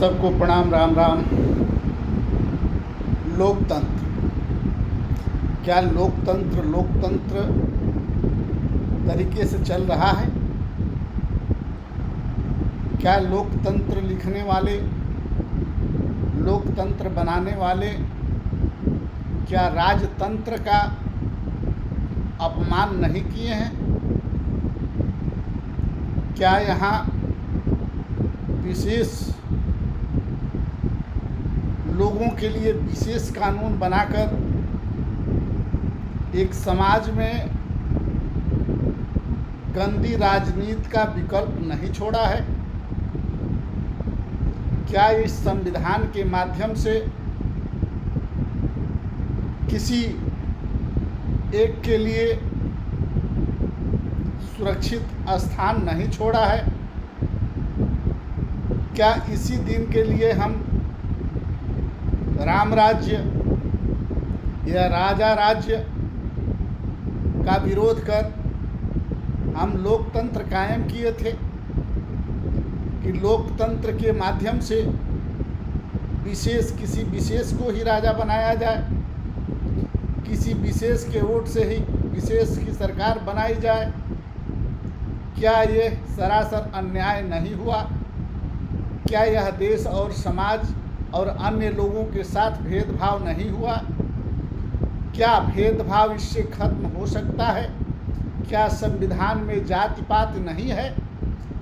सबको प्रणाम, राम राम। लोकतंत्र, क्या लोकतंत्र तरीके से चल रहा है? क्या लोकतंत्र लिखने वाले, लोकतंत्र बनाने वाले क्या राजतंत्र का अपमान नहीं किए हैं? क्या यहाँ विशेष लोगों के लिए विशेष कानून बनाकर एक समाज में गंदी राजनीति का विकल्प नहीं छोड़ा है? क्या इस संविधान के माध्यम से किसी एक के लिए सुरक्षित स्थान नहीं छोड़ा है? क्या इसी दिन के लिए हम राम राज्य या राजा राज्य का विरोध कर हम लोकतंत्र कायम किए थे कि लोकतंत्र के माध्यम से किसी विशेष को ही राजा बनाया जाए, किसी विशेष के वोट से ही विशेष की सरकार बनाई जाए? क्या ये सरासर अन्याय नहीं हुआ? क्या यह देश और समाज और अन्य लोगों के साथ भेदभाव नहीं हुआ? क्या भेदभाव इससे खत्म हो सकता है? क्या संविधान में जाति पात नहीं है?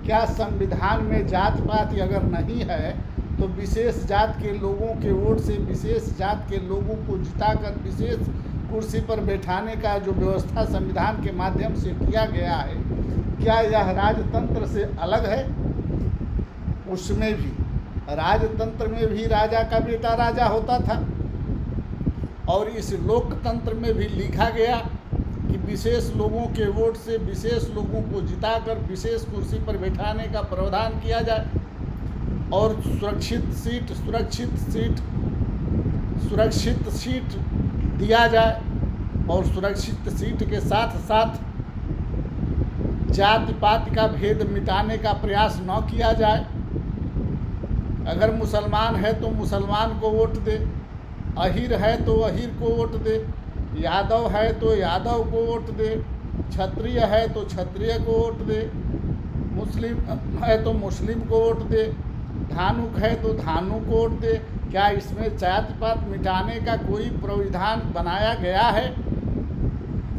क्या संविधान में जाति पात अगर नहीं है तो विशेष जात के लोगों के वोट से विशेष जात के लोगों को जिताकर विशेष कुर्सी पर बैठाने का जो व्यवस्था संविधान के माध्यम से किया गया है, क्या यह राजतंत्र से अलग है? उसमें भी, राजतंत्र में भी राजा का बेटा राजा होता था और इस लोकतंत्र में भी लिखा गया कि विशेष लोगों के वोट से विशेष लोगों को जिताकर विशेष कुर्सी पर बैठाने का प्रावधान किया जाए और सुरक्षित सीट दिया जाए और सुरक्षित सीट के साथ साथ जाति पात का भेद मिटाने का प्रयास न किया जाए। अगर मुसलमान है तो मुसलमान को वोट दे, अहीर है तो अहीर को वोट दे, यादव है तो यादव को वोट दे, क्षत्रिय है तो क्षत्रिय को वोट दे, मुस्लिम है तो मुस्लिम को वोट दे, धानुक है तो धानु को वोट दे। क्या इसमें जाति पात मिटाने का कोई प्राविधान बनाया गया है?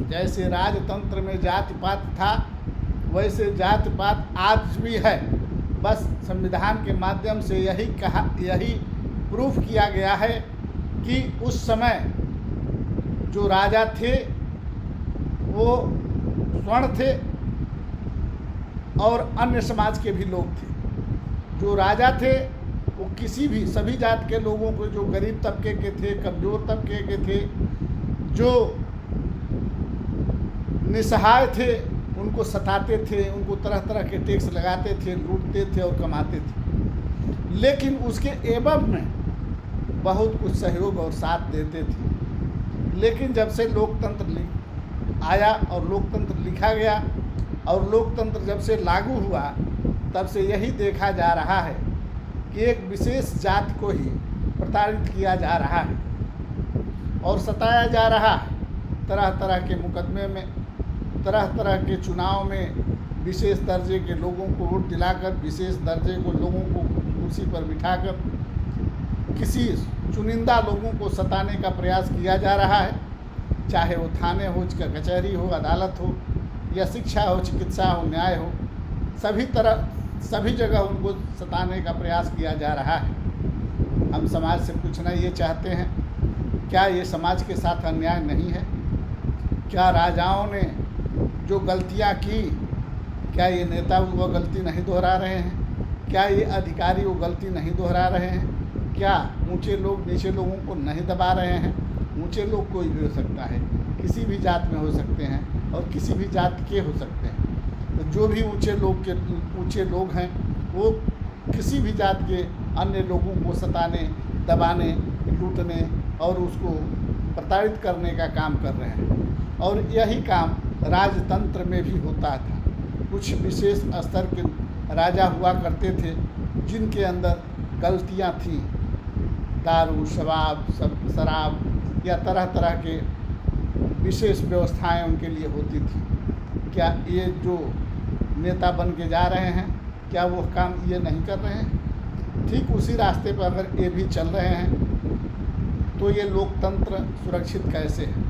जैसे राजतंत्र में जाति पात था वैसे जाति पात आज भी है। बस संविधान के माध्यम से यही प्रूफ किया गया है कि उस समय जो राजा थे वो स्वर्ण थे और अन्य समाज के भी लोग थे। जो राजा थे वो सभी जात के लोगों को, जो गरीब तबके के थे, कमज़ोर तबके के थे, जो निसहाय थे, उनको सताते थे, उनको तरह तरह के टैक्स लगाते थे, लूटते थे और कमाते थे। लेकिन उसके एवज में बहुत कुछ सहयोग और साथ देते थे। लेकिन जब से लोकतंत्र आया और लोकतंत्र लिखा गया और लोकतंत्र जब से लागू हुआ तब से यही देखा जा रहा है कि एक विशेष जात को ही प्रताड़ित किया जा रहा है और सताया जा रहा है। तरह तरह के मुकदमे में, तरह तरह के चुनाव में विशेष दर्जे के लोगों को वोट दिलाकर विशेष दर्जे को लोगों को कुर्सी पर बिठाकर किसी चुनिंदा लोगों को सताने का प्रयास किया जा रहा है। चाहे वो थाने हो, कचहरी हो, अदालत हो या शिक्षा हो, चिकित्सा हो, न्याय हो, सभी जगह उनको सताने का प्रयास किया जा रहा है। हम समाज से पूछना ये चाहते हैं, क्या ये समाज के साथ अन्याय नहीं है? क्या राजाओं ने जो गलतियां की, क्या ये नेता वो गलती नहीं दोहरा रहे हैं? क्या ये अधिकारी वो गलती नहीं दोहरा रहे हैं? क्या ऊंचे लोग नीचे लोगों को नहीं दबा रहे हैं? ऊंचे लोग कोई भी हो सकता है, किसी भी जात में हो सकते हैं और किसी भी जात के हो सकते हैं। तो जो भी ऊंचे लोग हैं वो किसी भी जात के अन्य लोगों को सताने, दबाने, लूटने और उसको प्रताड़ित करने का काम कर रहे हैं। और यही काम राजतंत्र में भी होता था। कुछ विशेष स्तर के राजा हुआ करते थे जिनके अंदर गलतियां थीं, दारू, शराब या तरह तरह के विशेष व्यवस्थाएं उनके लिए होती थी, क्या ये जो नेता बन के जा रहे हैं क्या वो काम ये नहीं कर रहे हैं? ठीक उसी रास्ते पर अगर ये भी चल रहे हैं तो ये लोकतंत्र सुरक्षित कैसे है?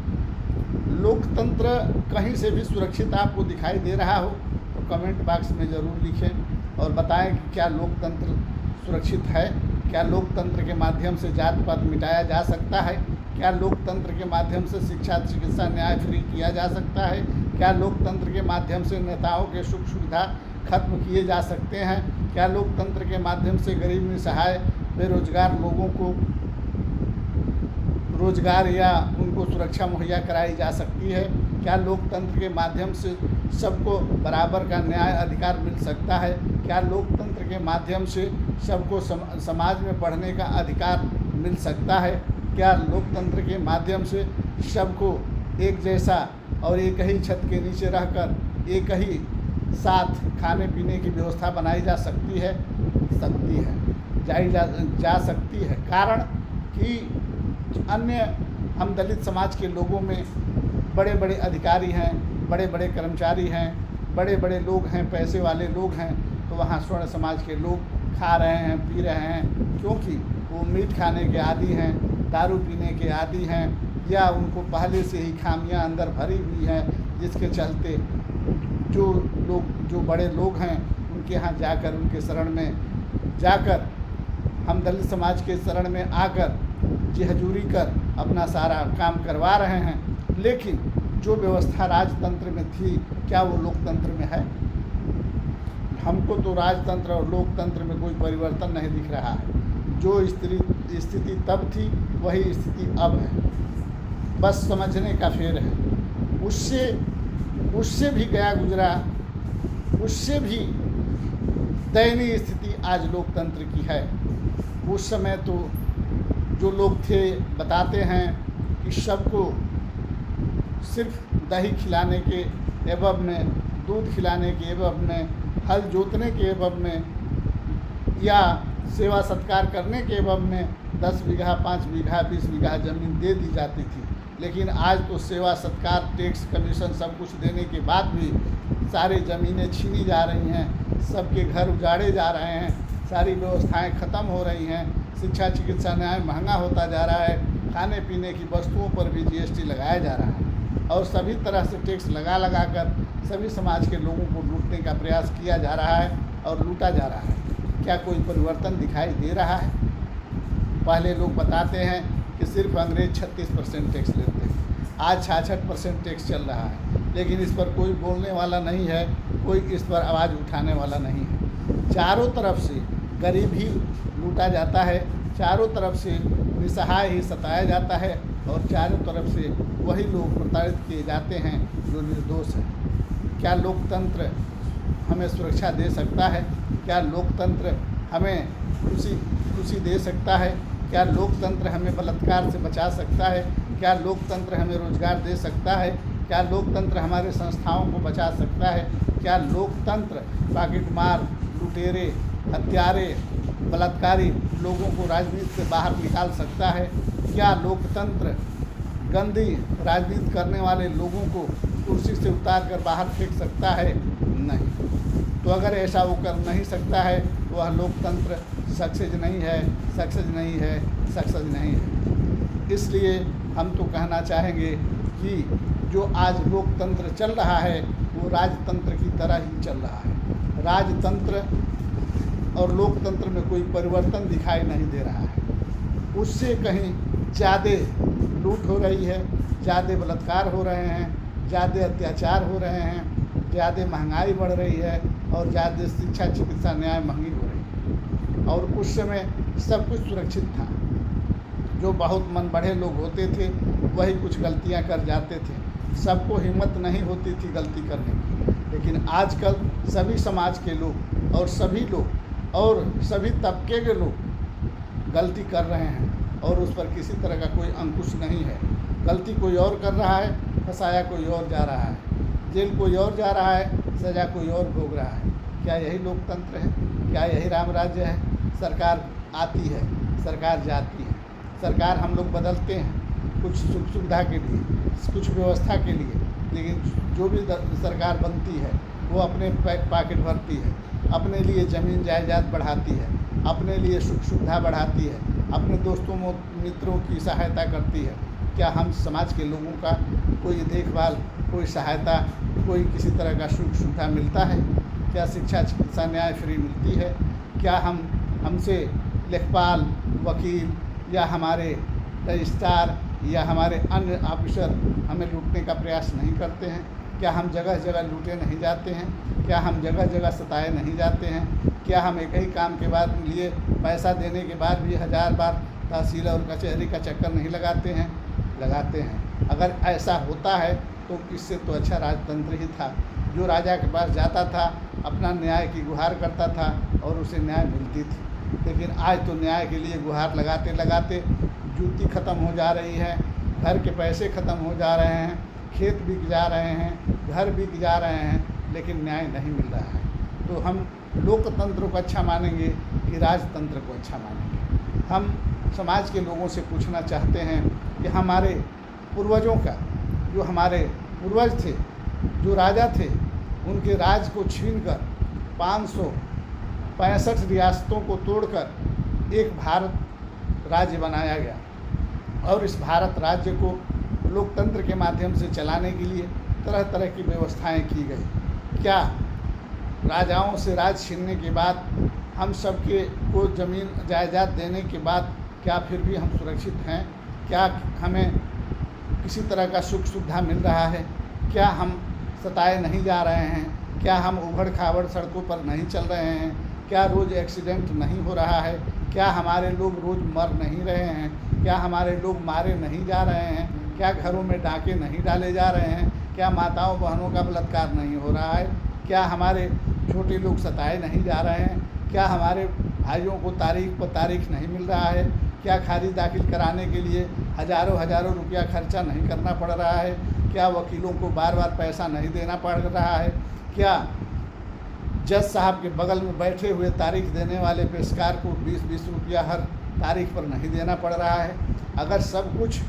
लोकतंत्र कहीं से भी सुरक्षित आपको दिखाई दे रहा हो तो कमेंट बॉक्स में ज़रूर लिखें और बताएं कि क्या लोकतंत्र सुरक्षित है? क्या लोकतंत्र के माध्यम से जात पात मिटाया जा सकता है? क्या लोकतंत्र के माध्यम से शिक्षा, चिकित्सा, न्याय फ्री किया जा सकता है? क्या लोकतंत्र के माध्यम से नेताओं के सुख सुविधा खत्म किए जा सकते हैं? क्या लोकतंत्र के माध्यम से गरीब, निसहाय, बेरोजगार लोगों को रोजगार या उनको सुरक्षा मुहैया कराई जा सकती है? क्या लोकतंत्र के माध्यम से सबको बराबर का न्याय अधिकार मिल सकता है? क्या लोकतंत्र के माध्यम से सबको समाज में पढ़ने का अधिकार मिल सकता है? क्या लोकतंत्र के माध्यम से सबको एक जैसा और एक ही छत के नीचे रहकर एक ही साथ खाने पीने की व्यवस्था बनाई जा सकती है? जा सकती है। कारण कि अन्य हम दलित समाज के लोगों में बड़े बड़े अधिकारी हैं, बड़े बड़े कर्मचारी हैं, बड़े बड़े लोग हैं, पैसे वाले लोग हैं, तो वहाँ स्वर्ण समाज के लोग खा रहे हैं, पी रहे हैं, क्योंकि वो मीट खाने के आदी हैं, दारू पीने के आदी हैं, या उनको पहले से ही खामियां अंदर भरी हुई हैं, जिसके चलते जो बड़े लोग हैं उनके यहाँ जाकर, उनके शरण में जाकर, हम दलित समाज के शरण में आकर जी हजूरी कर अपना सारा काम करवा रहे हैं। लेकिन जो व्यवस्था राजतंत्र में थी क्या वो लोकतंत्र में है? हमको तो राजतंत्र और लोकतंत्र में कोई परिवर्तन नहीं दिख रहा है। जो स्थिति तब थी वही स्थिति अब है, बस समझने का फेर है। उससे भी गया गुजरा, उससे भी दयनीय स्थिति आज लोकतंत्र की है। उस समय तो जो लोग थे बताते हैं कि सबको सिर्फ दही खिलाने के एवज में, दूध खिलाने के एवज में, हल जोतने के एवज में या सेवा सत्कार करने के एवज में 10 बीघा, 5 बीघा, 20 बीघा ज़मीन दे दी जाती थी। लेकिन आज तो सेवा सत्कार, टैक्स, कमीशन सब कुछ देने के बाद भी सारी ज़मीनें छीनी जा रही हैं, सबके घर उजाड़े जा रहे हैं, सारी व्यवस्थाएं ख़त्म हो रही हैं, शिक्षा, चिकित्सा, न्याय महंगा होता जा रहा है, खाने पीने की वस्तुओं पर भी GST लगाया जा रहा है और सभी तरह से टैक्स लगा कर सभी समाज के लोगों को लूटने का प्रयास किया जा रहा है और लूटा जा रहा है। क्या कोई परिवर्तन दिखाई दे रहा है? पहले लोग बताते हैं कि सिर्फ अंग्रेज 36% टैक्स लेते हैं, आज 66% टैक्स चल रहा है, लेकिन इस पर कोई बोलने वाला नहीं है, कोई इस पर आवाज़ उठाने वाला नहीं है। चारों तरफ से गरीब ही लूटा जाता है, चारों तरफ से निसहाय ही सताया जाता है और चारों तरफ से वही लोग प्रताड़ित किए जाते हैं जो निर्दोष हैं। क्या लोकतंत्र हमें सुरक्षा दे सकता है? क्या लोकतंत्र हमें खुशी दे सकता है? क्या लोकतंत्र हमें बलात्कार से बचा सकता है? क्या लोकतंत्र हमें रोजगार दे सकता है? क्या लोकतंत्र हमारे संस्थाओं को बचा सकता है? क्या लोकतंत्र पॉकेटमार, लुटेरे, हत्यारे, बलात्कारी लोगों को राजनीति से बाहर निकाल सकता है? क्या लोकतंत्र गंदी राजनीति करने वाले लोगों को कुर्सी से उतार कर बाहर फेंक सकता है? नहीं। तो अगर ऐसा वो कर नहीं सकता है तो वह लोकतंत्र सक्सेस नहीं है। इसलिए हम तो कहना चाहेंगे कि जो आज लोकतंत्र चल रहा है वो राजतंत्र की तरह ही चल रहा है। राजतंत्र और लोकतंत्र में कोई परिवर्तन दिखाई नहीं दे रहा है। उससे कहीं ज़्यादा लूट हो रही है, ज़्यादा बलात्कार हो रहे हैं, ज़्यादा अत्याचार हो रहे हैं, ज़्यादा महंगाई बढ़ रही है और ज़्यादा शिक्षा, चिकित्सा, न्याय महंगी हो रही है। और उस समय सब कुछ सुरक्षित था। जो बहुत मन बढ़े लोग होते थे वही कुछ गलतियां कर जाते थे, सबको हिम्मत नहीं होती थी गलती करने की। लेकिन आजकल सभी समाज के लोग और सभी तबके के लोग गलती कर रहे हैं और उस पर किसी तरह का कोई अंकुश नहीं है। गलती कोई और कर रहा है, फंसाया कोई और जा रहा है, जेल कोई और जा रहा है, सज़ा कोई और भोग रहा है। क्या यही लोकतंत्र है? क्या यही राम राज्य है? सरकार आती है, सरकार जाती है, सरकार हम लोग बदलते हैं कुछ सुख सुविधा के लिए, कुछ व्यवस्था के लिए, लेकिन जो भी सरकार बनती है वो अपने पॉकेट भरती है, अपने लिए ज़मीन जायदाद बढ़ाती है, अपने लिए सुख सुविधा बढ़ाती है, अपने दोस्तों मित्रों की सहायता करती है। क्या हम समाज के लोगों का कोई देखभाल, कोई सहायता, कोई किसी तरह का सुख सुविधा मिलता है? क्या शिक्षा, चिकित्सा, न्याय फ्री मिलती है? क्या हमसे लेखपाल, वकील या हमारे रजिस्ट्रार या हमारे अन्य ऑफिसर हमें लूटने का प्रयास नहीं करते हैं? क्या हम जगह जगह लूटे नहीं जाते हैं? क्या हम जगह जगह सताए नहीं जाते हैं? क्या हम एक ही काम के बाद लिए पैसा देने के बाद भी 1000 बार तहसील और कचहरी का चक्कर नहीं लगाते हैं? लगाते हैं। अगर ऐसा होता है तो इससे तो अच्छा राजतंत्र ही था, जो राजा के पास जाता था, अपना न्याय की गुहार करता था और उसे न्याय मिलती थी। लेकिन आज तो न्याय के लिए गुहार लगाते लगाते जूती ख़त्म हो जा रही है, घर के पैसे ख़त्म हो जा रहे हैं, खेत बिक जा रहे हैं, घर बिक जा रहे हैं, लेकिन न्याय नहीं मिल रहा है। तो हम लोकतंत्र को अच्छा मानेंगे कि राजतंत्र को अच्छा मानेंगे? हम समाज के लोगों से पूछना चाहते हैं कि हमारे पूर्वजों का, जो हमारे पूर्वज थे, जो राजा थे, उनके राज को छीनकर 565 रियासतों को तोड़कर एक भारत राज्य बनाया गया और इस भारत राज्य को लोकतंत्र के माध्यम से चलाने के लिए तरह तरह की व्यवस्थाएं की गई। क्या राजाओं से राज छीनने के बाद, हम सबके को ज़मीन जायदाद देने के बाद क्या फिर भी हम सुरक्षित हैं? क्या हमें किसी तरह का सुख सुविधा मिल रहा है? क्या हम सताए नहीं जा रहे हैं? क्या हम उबड़ खाबड़ सड़कों पर नहीं चल रहे हैं? क्या रोज़ एक्सीडेंट नहीं हो रहा है? क्या हमारे लोग रोज़ मर नहीं रहे हैं? क्या हमारे लोग मारे नहीं जा रहे हैं? क्या घरों में डाके नहीं डाले जा रहे हैं? क्या माताओं बहनों का बलात्कार नहीं हो रहा है? क्या हमारे छोटे लोग सताए नहीं जा रहे हैं? क्या हमारे भाइयों को तारीख पर तारीख नहीं मिल रहा है? क्या खारिज दाखिल कराने के लिए हज़ारों रुपया खर्चा नहीं करना पड़ रहा है? क्या वकीलों को बार बार पैसा नहीं देना पड़ रहा है? क्या जज साहब के बगल में बैठे हुए तारीख देने वाले पेशकार को 20-20 रुपया हर तारीख पर नहीं देना पड़ रहा है? अगर सब कुछ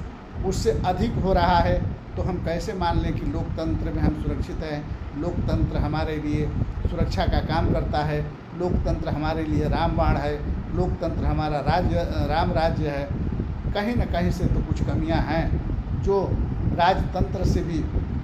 उससे अधिक हो रहा है तो हम कैसे मान लें कि लोकतंत्र में हम सुरक्षित हैं? लोकतंत्र हमारे लिए सुरक्षा का काम करता है, लोकतंत्र हमारे लिए रामबाण है, लोकतंत्र हमारा राम राज्य है। कहीं न कहीं से तो कुछ कमियां हैं जो राजतंत्र से भी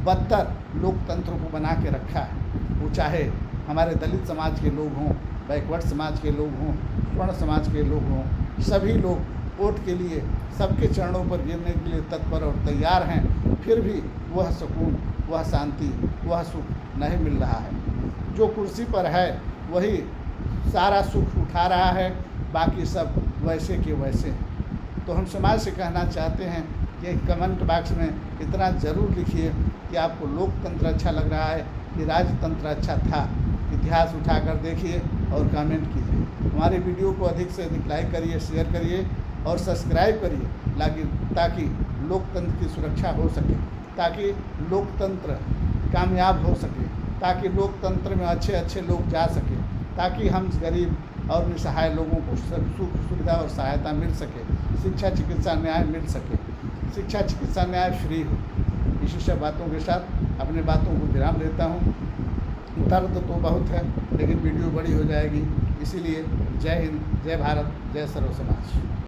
बदतर लोकतंत्र को बना के रखा है। वो चाहे हमारे दलित समाज के लोग हों, बैकवर्ड समाज के लोग हों, स्वर्ण समाज के लोग हों, सभी लोग वोट के लिए सबके चरणों पर गिरने के लिए तत्पर और तैयार हैं, फिर भी वह सुकून, वह शांति, वह सुख नहीं मिल रहा है। जो कुर्सी पर है वही सारा सुख उठा रहा है, बाकी सब वैसे के वैसे हैं। तो हम समाज से कहना चाहते हैं कि कमेंट बॉक्स में इतना ज़रूर लिखिए कि आपको लोकतंत्र अच्छा लग रहा है कि राजतंत्र अच्छा था। इतिहास उठाकर देखिए और कमेंट कीजिए। हमारे वीडियो को अधिक से अधिक लाइक करिए, शेयर करिए और सब्सक्राइब करिए ताकि लोकतंत्र की सुरक्षा हो सके, ताकि लोकतंत्र कामयाब हो सके, ताकि लोकतंत्र में अच्छे अच्छे लोग जा सके, ताकि हम गरीब और निसहाय लोगों को सुख सुविधा और सहायता मिल सके, शिक्षा चिकित्सा न्याय मिल सके, शिक्षा चिकित्सा न्याय फ्री हो। इसी सब बातों के साथ अपने बातों को विराम देता हूँ। दर्द तो बहुत है लेकिन वीडियो बड़ी हो जाएगी, इसीलिए जय हिंद, जय भारत, जय सर्व समाज।